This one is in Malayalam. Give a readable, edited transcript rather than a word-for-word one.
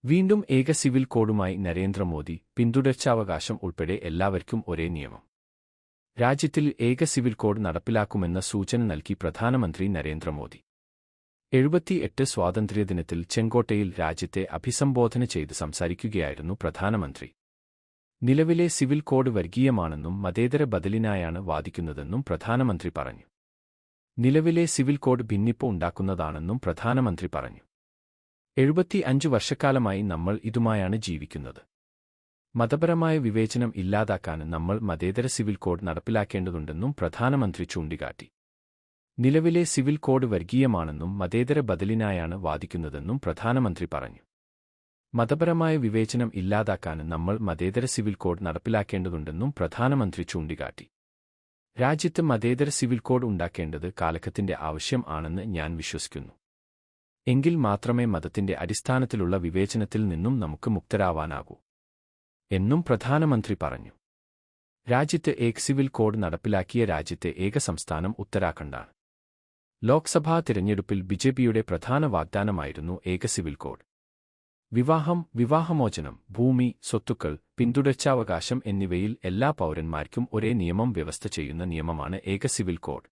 വീണ്ടും ഏക സിവിൽ കോഡുമായി നരേന്ദ്രമോദി, പിന്തുടർച്ചാവകാശം ഉൾപ്പെടെ എല്ലാവർക്കും ഒരേ നിയമം. രാജ്യത്തിൽ ഏക സിവിൽ കോഡ് നടപ്പിലാക്കുമെന്ന സൂചന നൽകി പ്രധാനമന്ത്രി നരേന്ദ്രമോദി. 78 സ്വാതന്ത്ര്യദിനത്തിൽ ചെങ്കോട്ടയിൽ രാജ്യത്തെ അഭിസംബോധന ചെയ്ത് സംസാരിക്കുകയായിരുന്നു പ്രധാനമന്ത്രി. നിലവിലെ സിവിൽ കോഡ് വർഗീയമാണെന്നും മതേതര ബദലിനായാണ് വാദിക്കുന്നതെന്നും പ്രധാനമന്ത്രി പറഞ്ഞു. നിലവിലെ സിവിൽ കോഡ് ഭിന്നിപ്പ് ഉണ്ടാക്കുന്നതാണെന്നും പ്രധാനമന്ത്രി പറഞ്ഞു. 75 വർഷക്കാലമായി നമ്മൾ ഇതുമായാണ് ജീവിക്കുന്നത്. മതപരമായ വിവേചനം ഇല്ലാതാക്കാൻ നമ്മൾ മതേതര സിവിൽ കോഡ് നടപ്പിലാക്കേണ്ടതുണ്ടെന്നും പ്രധാനമന്ത്രി ചൂണ്ടിക്കാട്ടി. നിലവിലെ സിവിൽ കോഡ് വർഗീയമാണെന്നും മതേതര ബദലിനായാണ് വാദിക്കുന്നതെന്നും പ്രധാനമന്ത്രി പറഞ്ഞു. മതപരമായ വിവേചനം ഇല്ലാതാക്കാൻ നമ്മൾ മതേതര സിവിൽ കോഡ് നടപ്പിലാക്കേണ്ടതുണ്ടെന്നും പ്രധാനമന്ത്രി ചൂണ്ടിക്കാട്ടി. രാജ്യത്ത് മതേതര സിവിൽ കോഡ് ഉണ്ടാക്കേണ്ടത് കാലഘട്ടത്തിന്റെ ആവശ്യം ആണെന്ന് ഞാൻ വിശ്വസിക്കുന്നു. എങ്കിൽ മാത്രമേ മതത്തിന്റെ അടിസ്ഥാനത്തിലുള്ള വിവേചനത്തിൽ നിന്നും നമുക്ക് മുക്തരാവാനാകൂ എന്നും പ്രധാനമന്ത്രി പറഞ്ഞു. രാജ്യത്ത് ഏക സിവിൽ കോഡ് നടപ്പിലാക്കിയ രാജ്യത്തെ ഏക സംസ്ഥാനം ഉത്തരാഖണ്ഡാണ്. ലോക്സഭാ തിരഞ്ഞെടുപ്പിൽ ബിജെപിയുടെ പ്രധാന വാഗ്ദാനമായിരുന്നു ഏക സിവിൽ കോഡ്. വിവാഹം, വിവാഹമോചനം, ഭൂമി, സ്വത്തുക്കൾ, പിന്തുടർച്ചാവകാശം എന്നിവയിൽ എല്ലാ പൗരന്മാർക്കും ഒരേ നിയമം വ്യവസ്ഥ ചെയ്യുന്ന നിയമമാണ് ഏക സിവിൽ കോഡ്.